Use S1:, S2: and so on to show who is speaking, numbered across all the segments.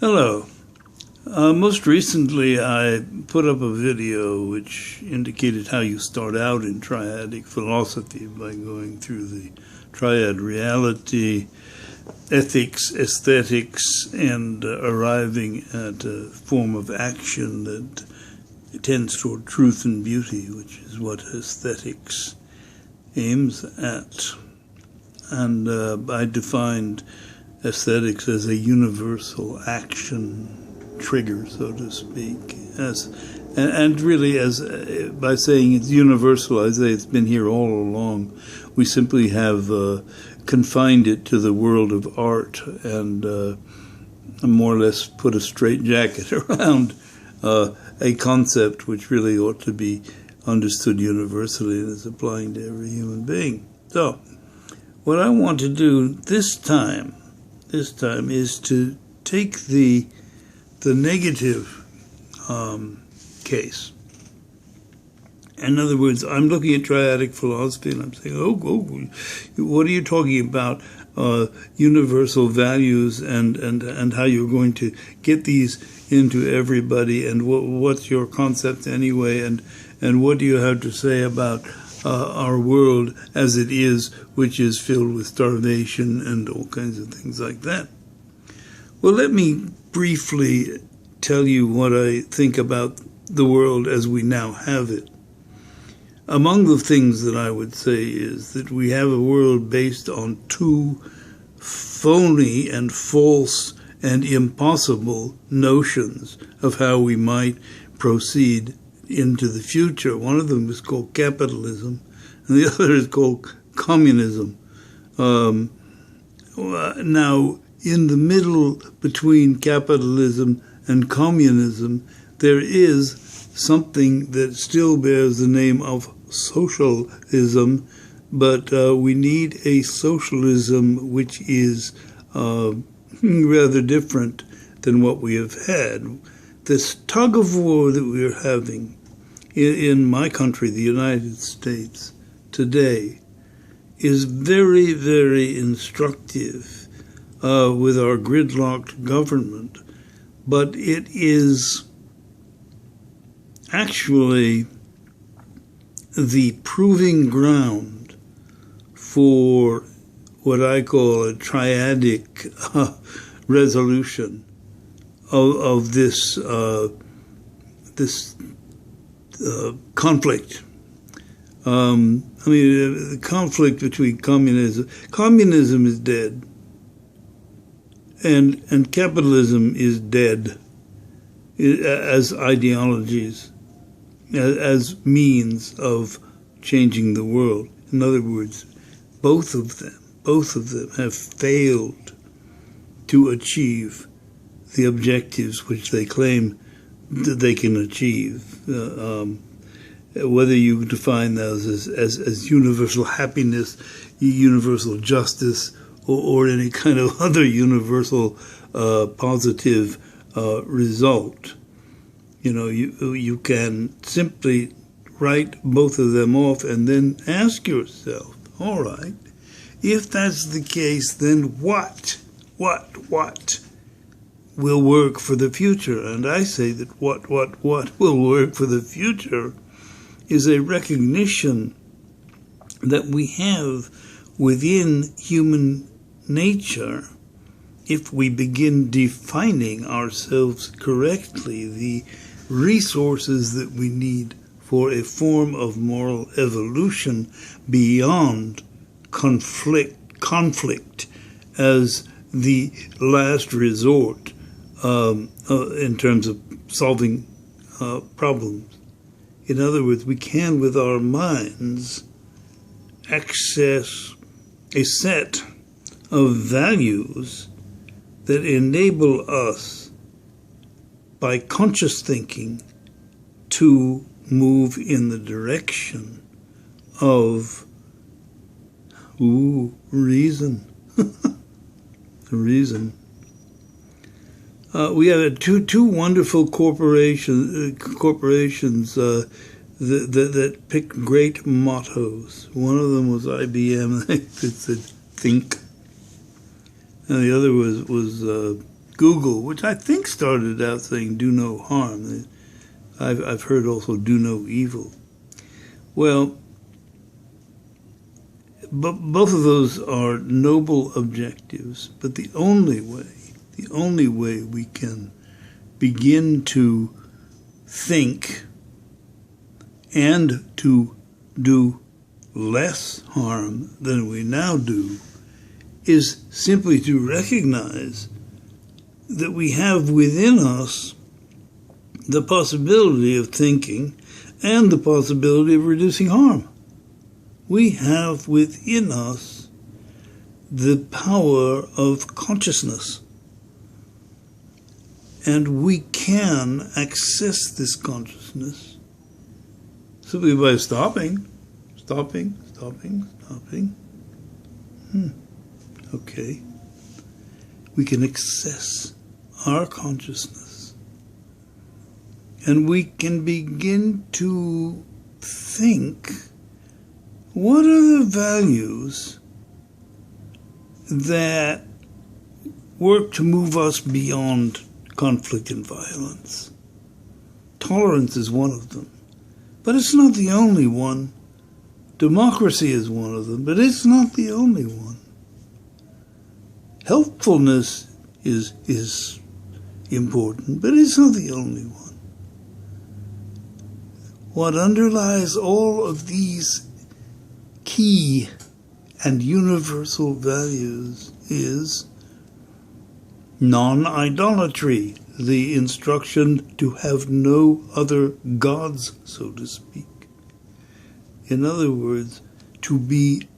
S1: Hello. Most recently, I put up a video which indicated how you start out in triadic philosophy by going through the triad reality, ethics, aesthetics, and arriving at a form of action that tends toward truth and beauty, which is what aesthetics aims at. And I defined aesthetics as a universal action trigger, so to speak, and really as by saying it's universal, I say it's been here all along. We simply have confined it to the world of art and more or less put a straitjacket around a concept which really ought to be understood universally and is applying to every human being. So, what I want to do this time is to take the negative case. In other words, I'm looking at triadic philosophy and I'm saying, what are you talking about? Universal values and how you're going to get these into everybody, and what's your concept anyway, and what do you have to say about our world as it is, which is filled with starvation and all kinds of things like that. Well, let me briefly tell you what I think about the world as we now have it. Among the things that I would say is that we have a world based on two phony and false and impossible notions of how we might proceed into the future. One of them is called capitalism, and the other is called communism. Now, in the middle between capitalism and communism, there is something that still bears the name of socialism, but we need a socialism which is rather different than what we have had. This tug of war that we are having in my country, the United States, today is very, very instructive with our gridlocked government, but it is actually the proving ground for what I call a triadic resolution of this conflict. The conflict between communism is dead, and capitalism is dead as ideologies, as means of changing the world. In other words, both of them have failed to achieve the objectives which they claim that they can achieve. Whether you define those as universal happiness, universal justice, or any kind of other universal positive result. You can simply write both of them off and then ask yourself, all right, if that's the case, then what will work for the future? And I say that what will work for the future is a recognition that we have within human nature, if we begin defining ourselves correctly, the resources that we need for a form of moral evolution beyond conflict as the last resort in terms of solving problems. In other words, we can, with our minds, access a set of values that enable us, by conscious thinking, to move in the direction of reason. Reason. We have two wonderful corporations that picked great mottos. One of them was IBM. It said "Think," and the other was Google, which I think started out saying "do no harm." I've heard also "do no evil." Well, both of those are noble objectives, but the only way we can begin to think and to do less harm than we now do is simply to recognize that we have within us the possibility of thinking and the possibility of reducing harm. We have within us the power of consciousness. And we can access this consciousness simply by stopping. Okay. We can access our consciousness. And we can begin to think, what are the values that work to move us beyond conflict and violence? Tolerance is one of them, but it's not the only one. Democracy is one of them, but it's not the only one. Helpfulness is important, but it's not the only one. What underlies all of these key and universal values is non-idolatry, the instruction to have no other gods, so to speak. In other words, to be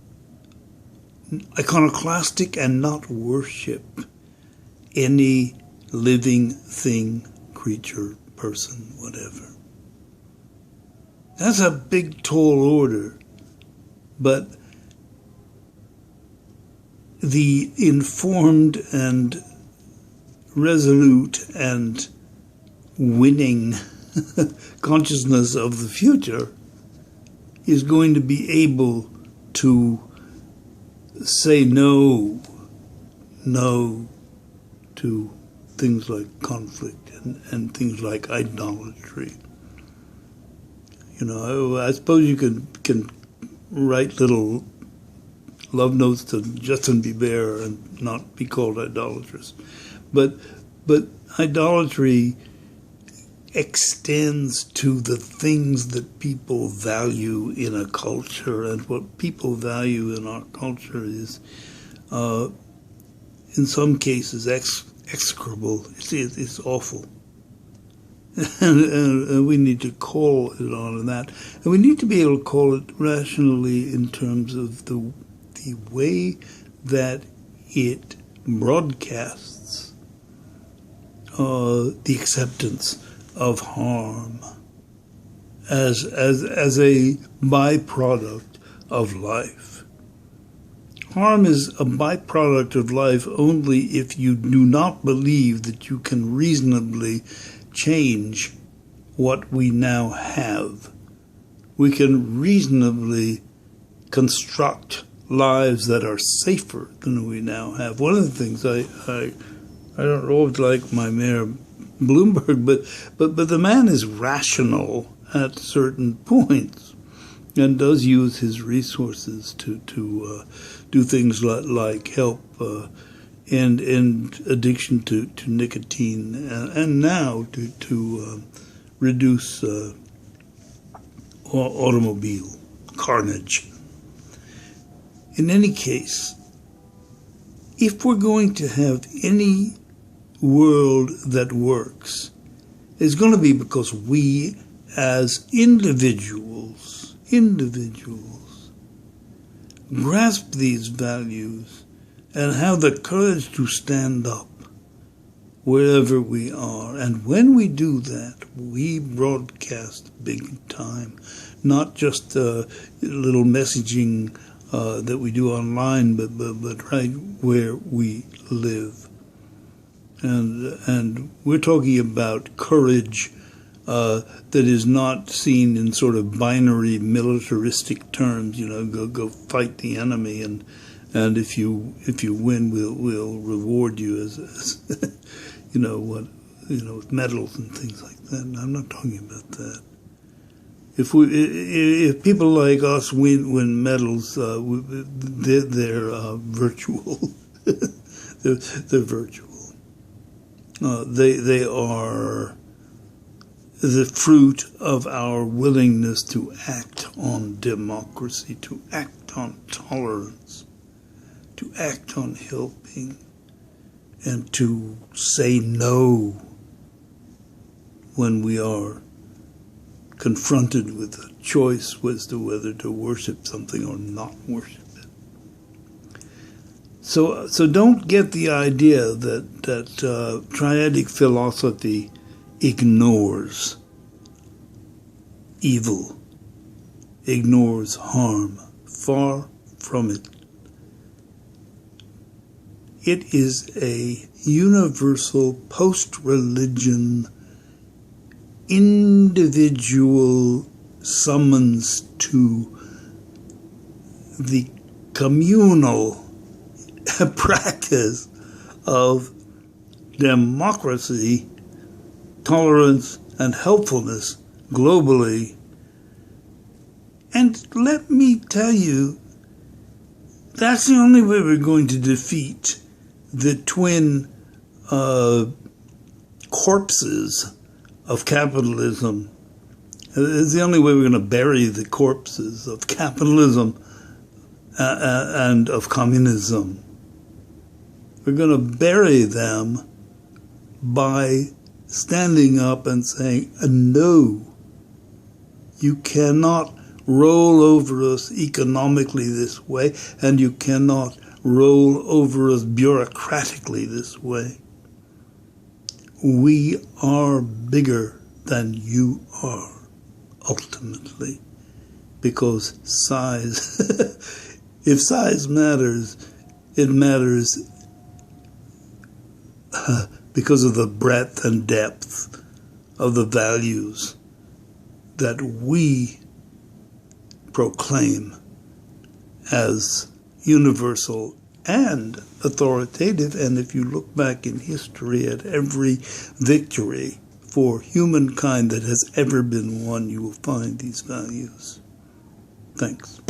S1: iconoclastic and not worship any living thing, creature, person, whatever. That's a big, tall order, but the informed and resolute and winning consciousness of the future is going to be able to say no to things like conflict and things like idolatry. You know, I suppose you can write little love notes to Justin Bieber and not be called idolatrous. But idolatry extends to the things that people value in a culture, and what people value in our culture is, in some cases, execrable. It's awful. And we need to call it on that. And we need to be able to call it rationally in terms of the way that it broadcasts the acceptance of harm as a byproduct of life. Harm is a byproduct of life only if you do not believe that you can reasonably change what we now have. We can reasonably construct lives that are safer than we now have. One of the things I don't always like my Mayor Bloomberg, but the man is rational at certain points and does use his resources to do things like help end addiction to nicotine and now to reduce automobile carnage. In any case, if we're going to have any world that works, it's going to be because we as individuals grasp these values and have the courage to stand up wherever we are. And when we do that, we broadcast big time, not just little messaging that we do online, but right where we live. And we're talking about courage that is not seen in sort of binary militaristic terms, you know, go fight the enemy and and if you win, we'll reward you as with medals and things like that. And I'm not talking about that. If people like us win medals, they're virtual. they're virtual. They are the fruit of our willingness to act on democracy, to act on tolerance, to act on helping, and to say no when we are confronted with a choice as to whether to worship something or not worship it. So don't get the idea that triadic philosophy ignores evil, ignores harm. Far from it. It is a universal post-religion individual summons to the communal practice of democracy, tolerance, and helpfulness globally. And let me tell you, that's the only way we're going to defeat the twin corpses of capitalism. It's the only way we're going to bury the corpses of capitalism and of communism. We're going to bury them by standing up and saying, no, you cannot roll over us economically this way, and you cannot roll over us bureaucratically this way. We are bigger than you are, ultimately, because size, if size matters, it matters because of the breadth and depth of the values that we proclaim as universal and authoritative. And if you look back in history at every victory for humankind that has ever been won, you will find these values. Thanks.